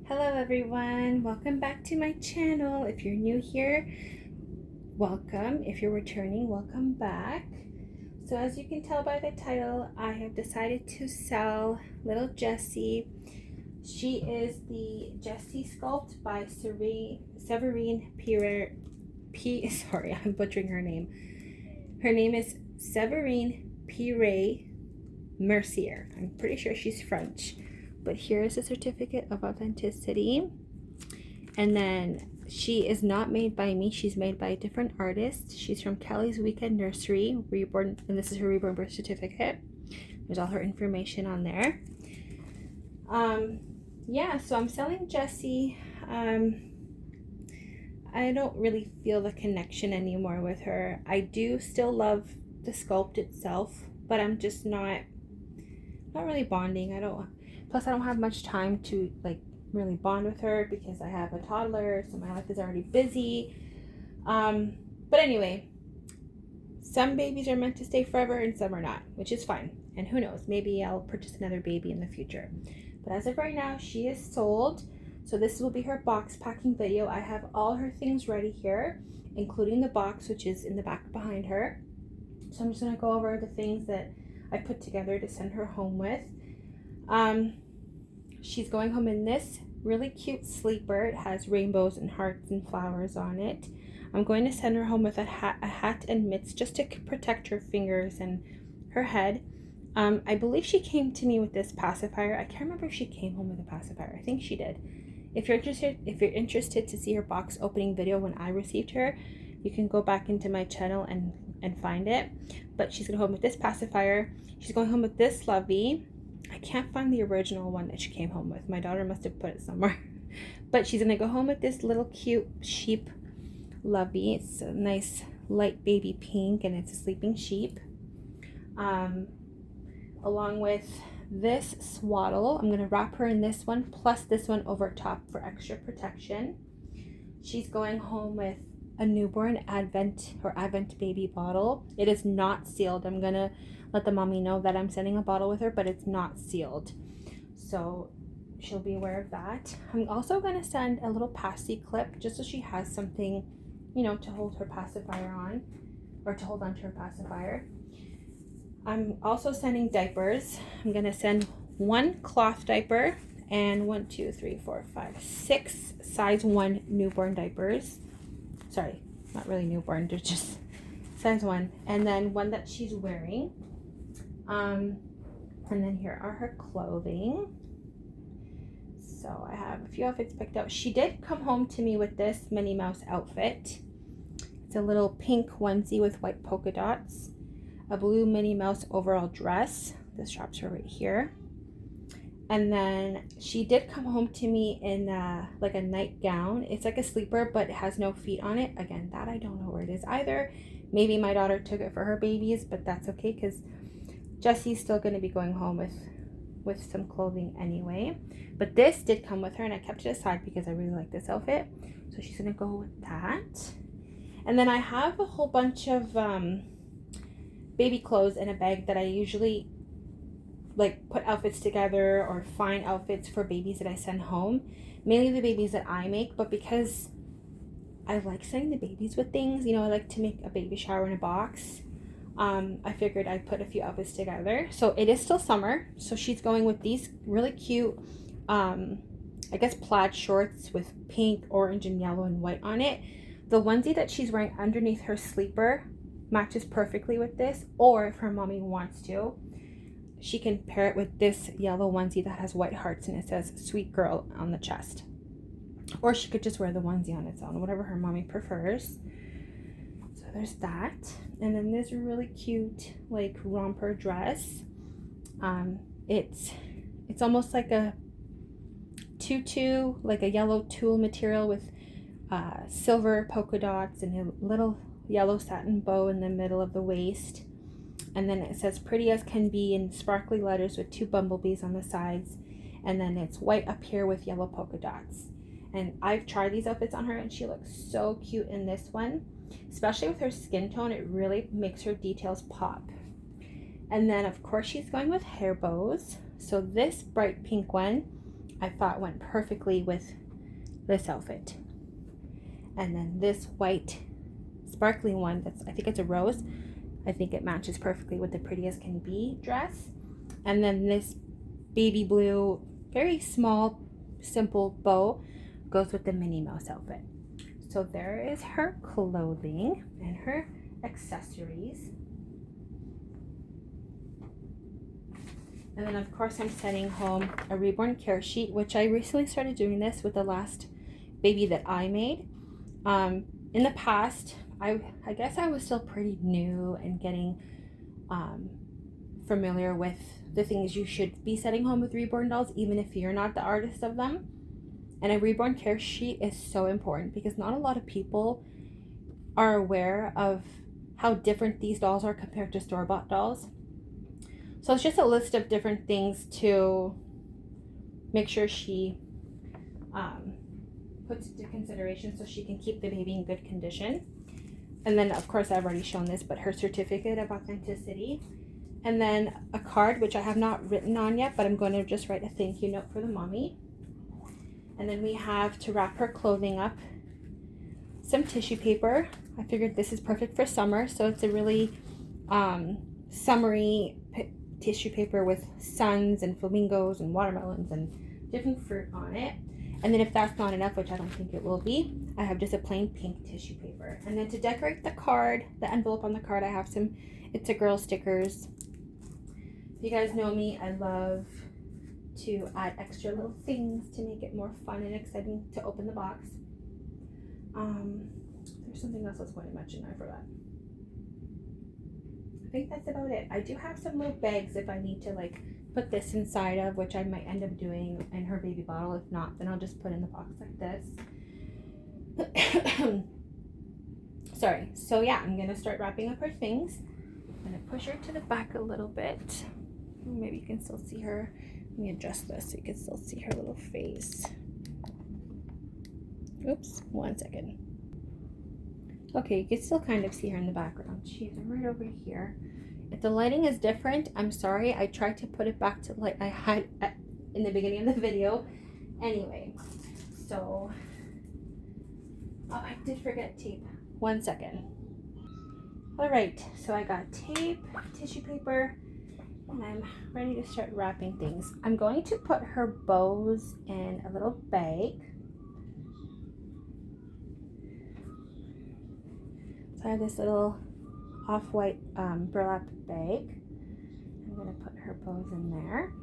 Hello everyone, welcome back to my channel. If you're new here, welcome. If you're returning, welcome back. So as you can tell by the title, I have decided to sell little Jessie. She is the Jessie sculpt by Severine sorry, I'm butchering her name. Her name is Severine Pire Mercier. I'm pretty sure she's French. But here is a certificate of authenticity. And then she is not made by me. She's made by a different artist. She's from Kelly's Weekend Nursery, reborn, and this is her reborn birth certificate. There's all her information on there. Yeah, so I'm selling Jessie. I don't really feel the connection anymore with her. I do still love the sculpt itself, but I'm just not really bonding. Plus, I don't have much time to really bond with her because I have a toddler, so my life is already busy. But anyway, some babies are meant to stay forever and some are not, which is fine. And who knows, maybe I'll purchase another baby in the future. But as of right now, she is sold. So this will be her box packing video. I have all her things ready here, including the box, which is in the back behind her. So I'm just going to go over the things that I put together to send her home with. She's going home in this really cute sleeper. It has rainbows and hearts and flowers on it. I'm going to send her home with a hat and mitts just to protect her fingers and her head. I believe she came to me with this pacifier. I can't remember if she came home with a pacifier. I think she did. If you're interested to see her box opening video when I received her, you can go back into my channel and find it. But she's going home with this pacifier. She's going home with this Lullaby. I can't find the original one that she came home with. My daughter must have put it somewhere. But she's going to go home with this little cute sheep Lullaby. It's a nice light baby pink and it's a sleeping sheep. Along with this swaddle. I'm going to wrap her in this one plus this one over top for extra protection. She's going home with a newborn Advent baby bottle. It is not sealed. I'm going to let the mommy know that I'm sending a bottle with her, but it's not sealed. So she'll be aware of that. I'm also going to send a little passy clip just so she has something, to hold her pacifier on or to hold onto her pacifier. I'm also sending diapers. I'm going to send one cloth diaper and 6 size 1 newborn diapers. Sorry, not really newborn, they're just size 1. And then one that she's wearing. And then here are her clothing. So I have a few outfits picked out. She did come home to me with this Minnie Mouse outfit. It's a little pink onesie with white polka dots. A blue Minnie Mouse overall dress. The straps are right here. And then she did come home to me in a nightgown. It's like a sleeper, but it has no feet on it. Again, that I don't know where it is either. Maybe my daughter took it for her babies, but that's okay because Jessie's still going to be going home with some clothing anyway. But this did come with her, and I kept it aside because I really like this outfit. So she's going to go with that. And then I have a whole bunch of baby clothes in a bag that I usually put outfits together or find outfits for babies that I send home. Mainly the babies that I make, but because I like sending the babies with things, I like to make a baby shower in a box. I figured I'd put a few outfits together. So it is still summer. So she's going with these really cute, I guess plaid shorts with pink, orange, and yellow and white on it. The onesie that she's wearing underneath her sleeper matches perfectly with this. Or if her mommy wants to, she can pair it with this yellow onesie that has white hearts and it says "Sweet Girl" on the chest. Or she could just wear the onesie on its own, whatever her mommy prefers. So there's that. And then this really cute romper dress. It's almost like a tutu, like a yellow tulle material with silver polka dots and a little yellow satin bow in the middle of the waist. And then it says "Pretty as can be" in sparkly letters with 2 bumblebees on the sides. And then it's white up here with yellow polka dots. And I've tried these outfits on her and she looks so cute in this one. Especially with her skin tone, it really makes her details pop. And then of course she's going with hair bows. So this bright pink one I thought went perfectly with this outfit. And then this white sparkling one, I think it's a rose. I think it matches perfectly with the Pretty as Can Be dress. And then this baby blue, very small, simple bow goes with the Minnie Mouse outfit. So there is her clothing and her accessories. And then of course I'm sending home a reborn care sheet, which I recently started doing this with the last baby that I made. In the past, I guess I was still pretty new and getting familiar with the things you should be sending home with reborn dolls, even if you're not the artist of them. And a reborn care sheet is so important because not a lot of people are aware of how different these dolls are compared to store-bought dolls. So it's just a list of different things to make sure she puts into consideration so she can keep the baby in good condition. And then of course I've already shown this, but her certificate of authenticity. And then a card, which I have not written on yet, but I'm going to just write a thank you note for the mommy. And then we have, to wrap her clothing up, some tissue paper. I figured this is perfect for summer, so it's a really summery tissue paper with suns and flamingos and watermelons and different fruit on it. And then if that's not enough, which I don't think it will be, I have just a plain pink tissue paper. And then to decorate the card, the envelope on the card, I have some It's a Girl stickers. If you guys know me, I love to add extra little things to make it more fun and exciting to open the box. There's something else I was going to mention, I forgot. I think that's about it. I do have some little bags if I need to like put this inside of, which I might end up doing in her baby bottle. If not, then I'll just put in the box like this. Sorry. So yeah, I'm gonna start wrapping up her things. I'm gonna push her to the back a little bit. Maybe you can still see her. Let me adjust this so you can still see her little face. Oops, 1 second. Okay, you can still kind of see her in the background. She's right over here. If the lighting is different, I'm sorry. I tried to put it back to like I had in the beginning of the video. Anyway, so oh, I did forget tape. 1 second. All right, so I got tape, tissue paper, and I'm ready to start wrapping things. I'm going to put her bows in a little bag. So I have this little off-white burlap bag. I'm going to put her bows in there.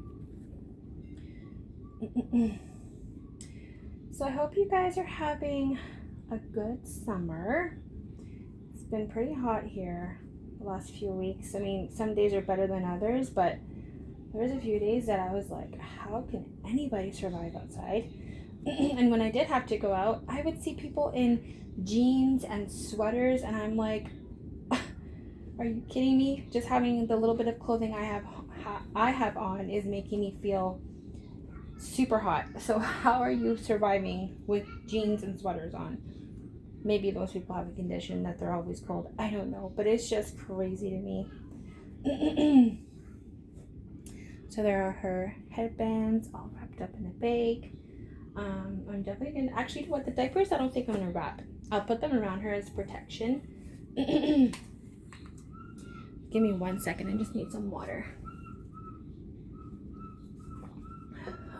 So I hope you guys are having a good summer. It's been pretty hot here the last few weeks. I mean, some days are better than others, but there was a few days that I was like, how can anybody survive outside? And when I did have to go out, I would see people in jeans and sweaters, and I'm like, are you kidding me? Just having the little bit of clothing I have on is making me feel super hot. So how are you surviving with jeans and sweaters on? Maybe those people have a condition that they're always cold. I don't know, but it's just crazy to me. So there are her headbands all wrapped up in a bag. I'm definitely gonna actually, what, the diapers I don't think I'm gonna wrap. I'll put them around her as protection. Give me 1 second, I just need some water.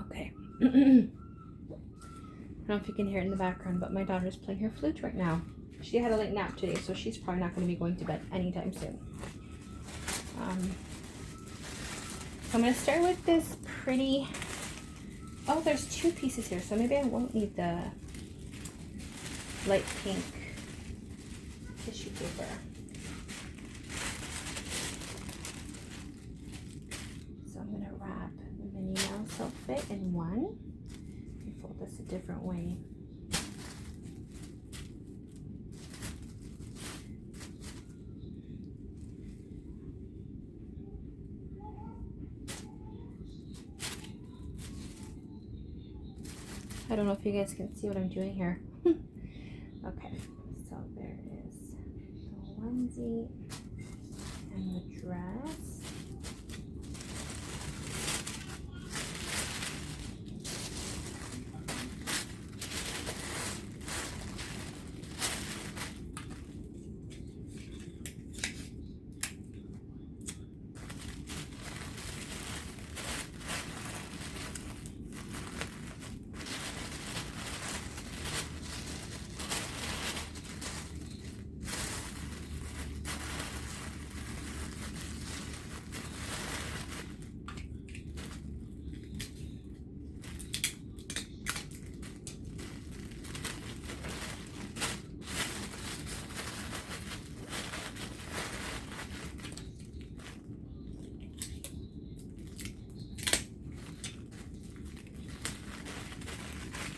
Okay. I don't know if you can hear it in the background, but my daughter's playing her flute right now. She had a late nap today, so she's probably not going to be going to bed anytime soon. I'm going to start with this pretty... Oh, there's 2 pieces here, so maybe I won't need the light pink tissue paper. So I'm going to wrap the Minnie Mouse outfit in one. Fold this a different way. I don't know if you guys can see what I'm doing here. Okay, so there is the onesie and the dress.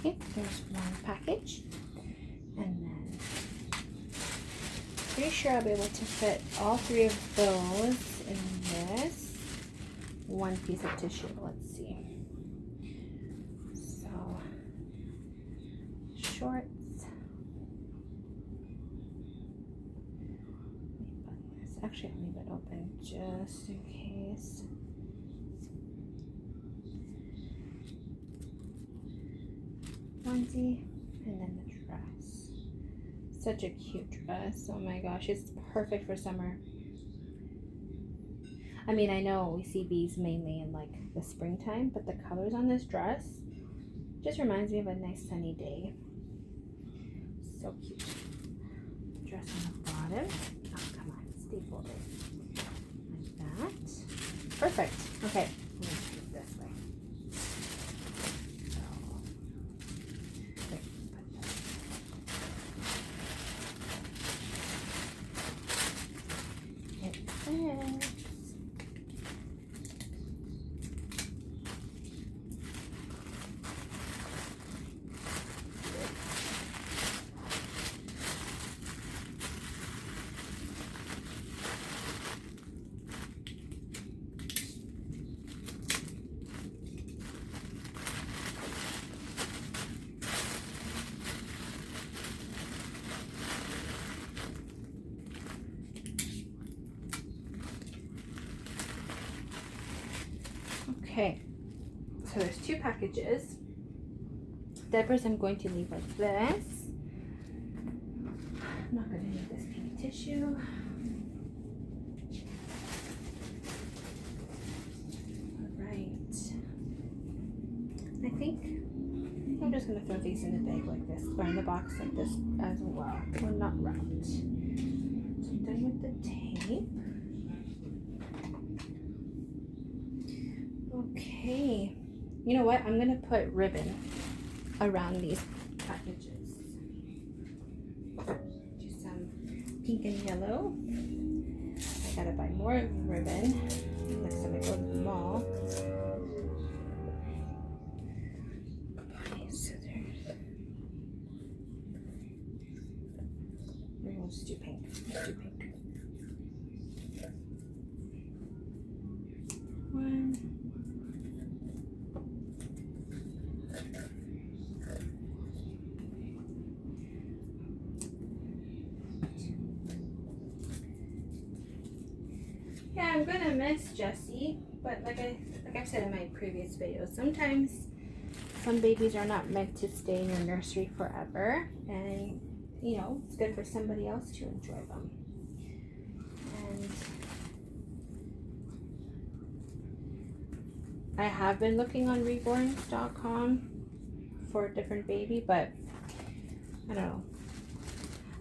Okay, there's one package. And then pretty sure I'll be able to fit all 3 of those in this one piece of tissue. Let's see. So shorts. Actually, I'll leave it open just in case. Onesie, and then the dress. Such a cute dress. Oh my gosh, it's perfect for summer. I mean, I know we see bees mainly in like the springtime, but the colors on this dress just reminds me of a nice sunny day. So cute. Dress on the bottom. Oh, come on, stay folded. Like that. Perfect. Okay, I'm gonna put it this way. Okay, so there's 2 packages. Diapers I'm going to leave like this. I'm not going to need this pink tissue. Alright. I think I'm just going to throw these in the bag like this, or in the box like this as well. We're not wrapped. So I'm done with the tape. Okay, you know what? I'm gonna put ribbon around these packages. Do some pink and yellow. I gotta buy more ribbon next time I go to the mall. Okay, so there's. We'll just do pink. Let's do pink. 1. Yeah, I'm gonna miss Jessie, but like I've said in my previous videos, sometimes some babies are not meant to stay in your nursery forever, and you know, it's good for somebody else to enjoy them. And I have been looking on reborns.com for a different baby, but I don't know.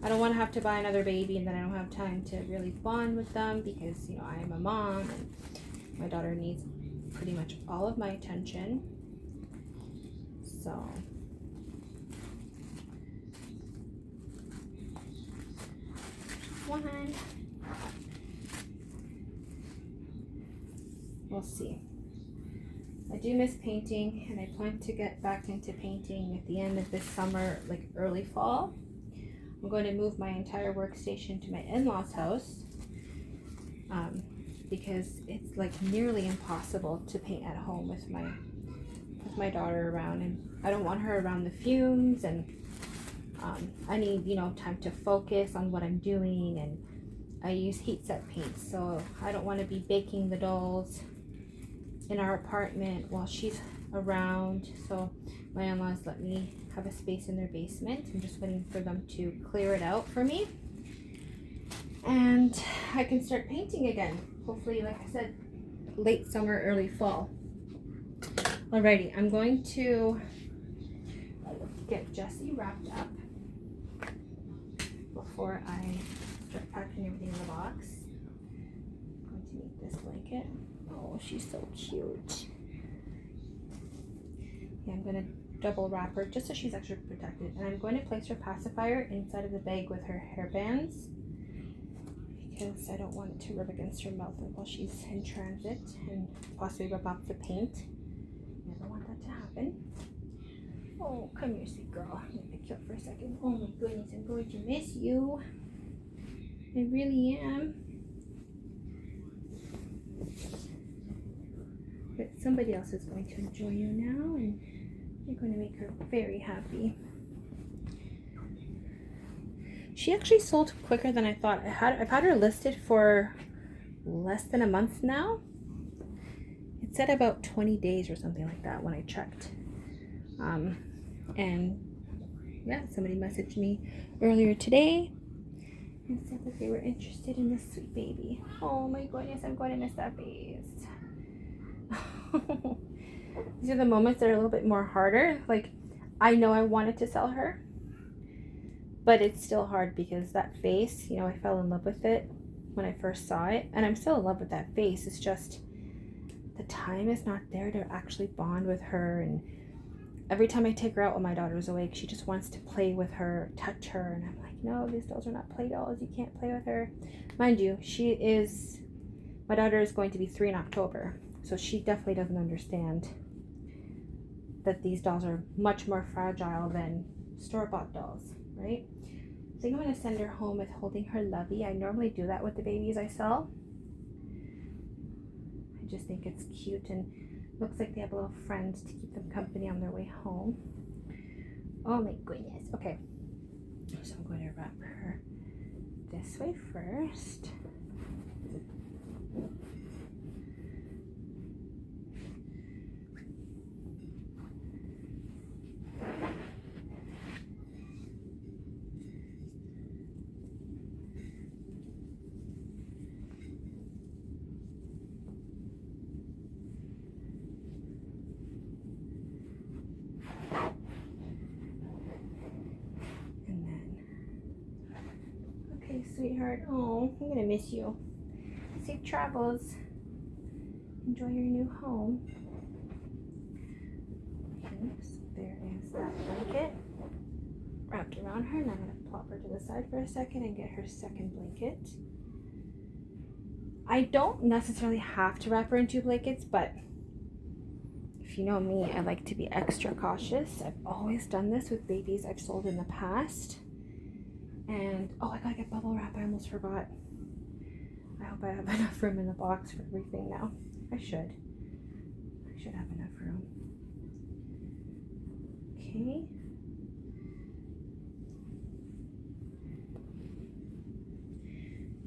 I don't want to have to buy another baby and then I don't have time to really bond with them because, you know, I am a mom and my daughter needs pretty much all of my attention. So one. We'll see. I do miss painting and I plan to get back into painting at the end of this summer, like early fall. I'm going to move my entire workstation to my in-laws' house because it's like nearly impossible to paint at home with my daughter around, and I don't want her around the fumes, and I need, you know, time to focus on what I'm doing, and I use heat set paints, so I don't want to be baking the dolls in our apartment while she's around. So my in-laws let me have a space in their basement. I'm just waiting for them to clear it out for me and I can start painting again, hopefully, like I said, late summer, early fall. Alrighty, I'm going to get Jessie wrapped up before I start packing everything in the box. I'm going to need this blanket. Oh, she's so cute. Yeah, I'm going to double wrap her just so she's extra protected, and I'm going to place her pacifier inside of the bag with her hairbands because I don't want it to rub against her mouth while she's in transit and possibly rub off the paint. Never want that to happen. Oh, come here, sweet girl. I'm gonna pick you up for a second. Oh my goodness, I'm going to miss you. I really am. But somebody else is going to enjoy you now, and you're going to make her very happy. She actually sold quicker than I thought. I've had her listed for less than a month now. It said about 20 days or something like that when I checked. And yeah, somebody messaged me earlier today and said that they were interested in this sweet baby. Oh my goodness, I'm going to miss that face. These are the moments that are a little bit more harder. Like, I know I wanted to sell her, but it's still hard because that face, you know, I fell in love with it when I first saw it, and I'm still in love with that face. It's just the time is not there to actually bond with her, and every time I take her out when my daughter's awake, she just wants to play with her, touch her, and I'm like, no, these dolls are not play dolls. You can't play with her. Mind you, my daughter is going to be 3 in October, so she definitely doesn't understand that these dolls are much more fragile than store-bought dolls, right? I think I'm going to send her home with holding her Lullaby. I normally do that with the babies I sell. I just think it's cute and looks like they have a little friend to keep them company on their way home. Oh my goodness. Okay, so I'm going to wrap her this way first. Sweetheart, oh, I'm gonna miss you. Safe travels. Enjoy your new home. Okay, so there is that blanket wrapped around her, and I'm gonna plop her to the side for a second and get her second blanket. I don't necessarily have to wrap her in 2 blankets, but if you know me, I like to be extra cautious. I've always done this with babies I've sold in the past. And oh, I gotta get bubble wrap. I almost forgot. I hope I have enough room in the box for everything now. I should have enough room. Okay.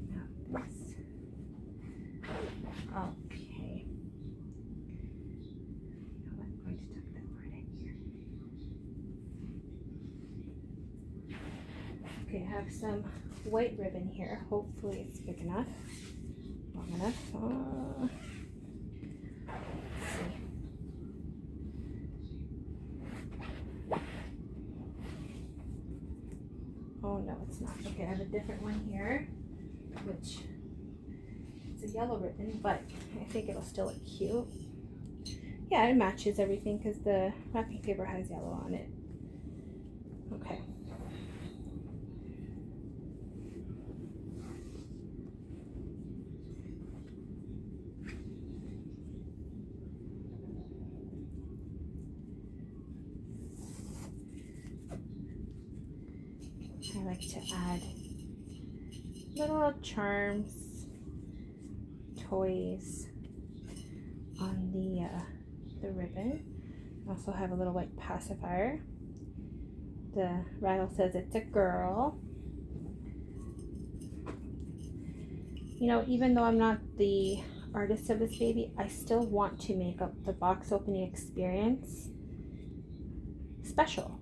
Now this. Okay. Now I'm going to tuck that part in here. Okay, I have some white ribbon here. Hopefully it's big enough, long enough. Let's see. Oh no, it's not. Okay, I have a different one here, which it's a yellow ribbon, but I think it'll still look cute. Yeah, it matches everything because the wrapping paper has yellow on it. Okay. I like to add little charms, toys on the ribbon. I also have a little white pacifier. The rattle says it's a girl. You know, even though I'm not the artist of this baby, I still want to make up the box opening experience special.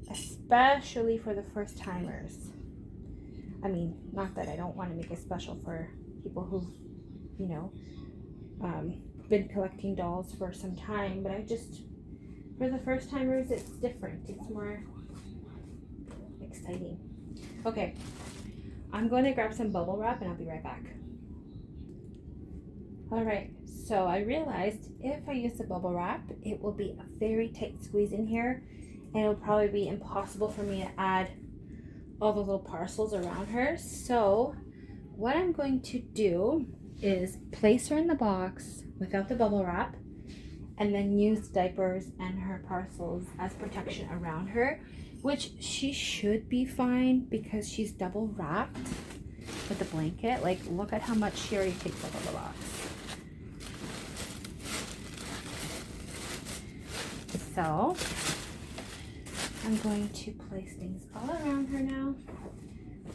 Especially for the first timers. I mean, not that I don't want to make it special for people who've, you know, been collecting dolls for some time, but for the first timers, it's different. It's more exciting. Okay, I'm going to grab some bubble wrap and I'll be right back. All right, so I realized if I use the bubble wrap, it will be a very tight squeeze in here, and it'll probably be impossible for me to add all the little parcels around her. So what I'm going to do is place her in the box without the bubble wrap and then use diapers and her parcels as protection around her, which she should be fine because she's double wrapped with the blanket. Like, look at how much she already takes out of the box. So I'm going to place things all around her now.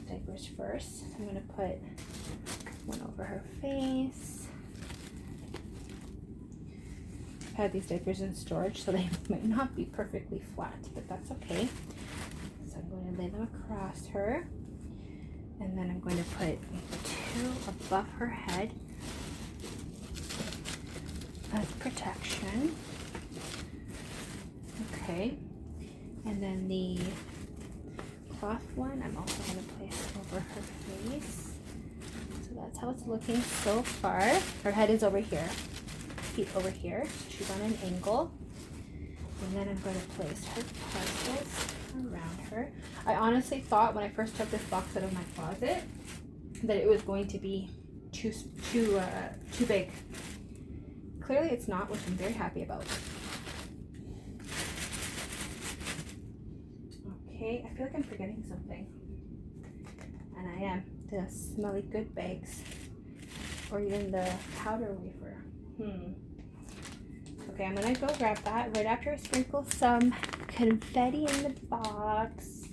Diapers first. I'm going to put one over her face. I've had these diapers in storage, so they might not be perfectly flat, but that's okay. So I'm going to lay them across her, and then I'm going to put 2 above her head as protection. Okay, and then the cloth one I'm also going to place over her face. So that's how it's looking so far. Her head is over here, feet over here. She's on an angle. And then I'm going to place her parcels around her. I honestly thought when I first took this box out of my closet that it was going to be too big. Clearly it's not, which I'm very happy about. Okay, I feel like I'm forgetting something. And I am. The smelly good bags. Or even the powder wafer. Okay, I'm gonna go grab that right after I sprinkle some confetti in the box.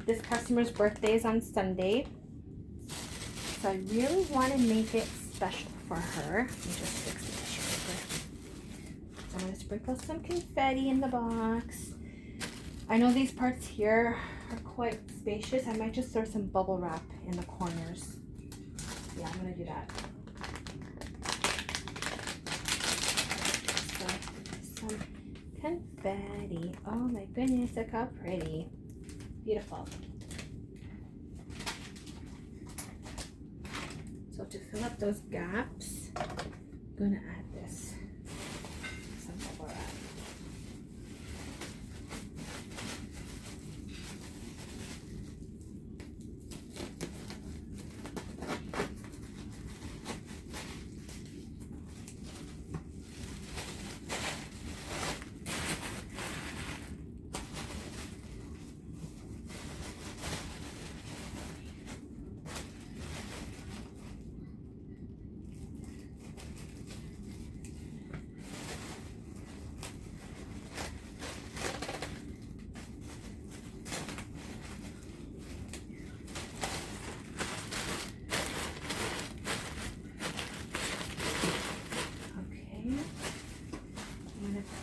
This customer's birthday is on Sunday, so I really want to make it special for her. Let me just fix the tissue paper. So I'm gonna sprinkle some confetti in the box. I know these parts here are quite spacious. I might just throw some bubble wrap in the corners. Yeah, I'm gonna do that. Some confetti. Oh my goodness, look how pretty. Beautiful. So to fill up those gaps, I'm going to add this. Some bubble wrap.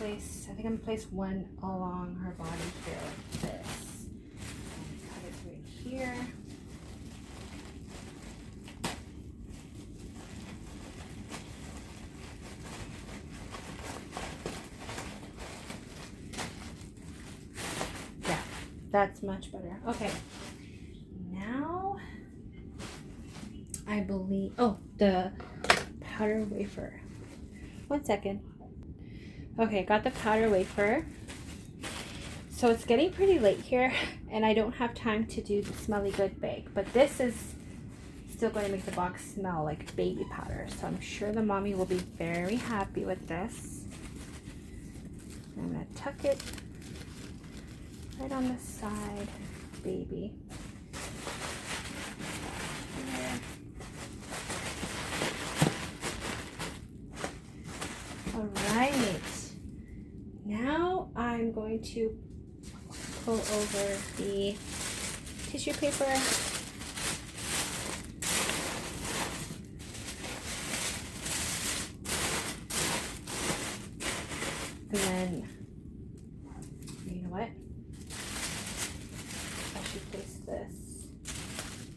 I think I'm gonna place one along her body here like this. Cut it right here. Yeah, that's much better. Okay, now I believe, oh, the powder wafer. 1 second. Okay, got the powder wafer. So it's getting pretty late here and I don't have time to do the smelly good bag, but this is still going to make the box smell like baby powder. So I'm sure the mommy will be very happy with this. I'm going to tuck it right on the side, baby. All right. Now I'm going to pull over the tissue paper. And then, you know what? I should place this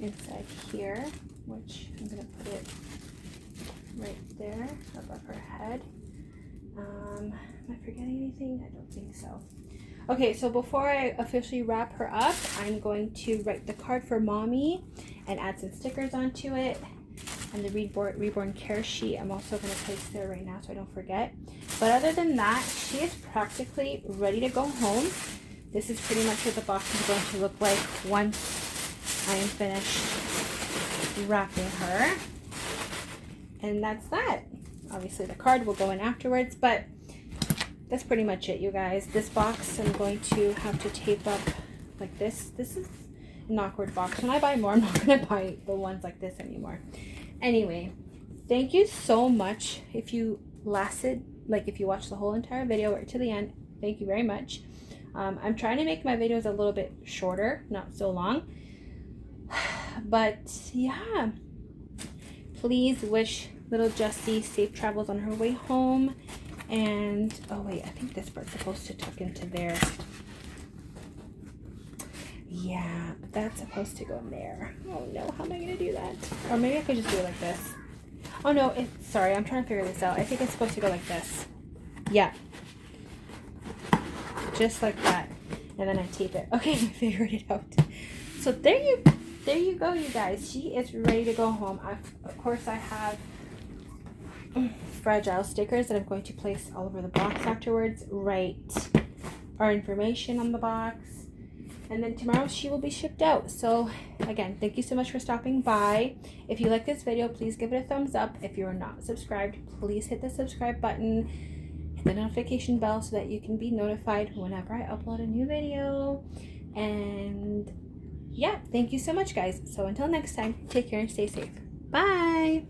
inside here, which I'm going to put it right there above her head. Am I forgetting anything? I don't think so. Okay, so before I officially wrap her up, I'm going to write the card for mommy and add some stickers onto it. And the reborn care sheet I'm also going to place there right now so I don't forget. But other than that, she is practically ready to go home. This is pretty much what the box is going to look like once I am finished wrapping her. And that's that. Obviously the card will go in afterwards, but that's pretty much it, you guys. This box I'm going to have to tape up like this. This is an awkward box. When I buy more, I'm not going to buy the ones like this anymore. Anyway, thank you so much. If you lasted, like if you watched the whole entire video right to the end, thank you very much. I'm trying to make my videos a little bit shorter, not so long. But yeah, please wish little Jessie safe travels on her way home. And oh wait, I think this bird's supposed to tuck into there. Yeah, that's supposed to go in there. Oh no, how am I gonna do that? Or maybe I could just do it like this. Oh no, sorry, I'm trying to figure this out. I think it's supposed to go like this. Yeah, just like that. And then I tape it. Okay, I figured it out. So there you go, you guys. She is ready to go home. Of course, I have fragile stickers that I'm going to place all over the box afterwards. Write our information on the box. And then tomorrow she will be shipped out. So again, thank you so much for stopping by. If you like this video, please give it a thumbs up. If you're not subscribed, please hit the subscribe button. Hit the notification bell so that you can be notified whenever I upload a new video. And yeah, thank you so much, guys. So until next time, take care and stay safe. Bye.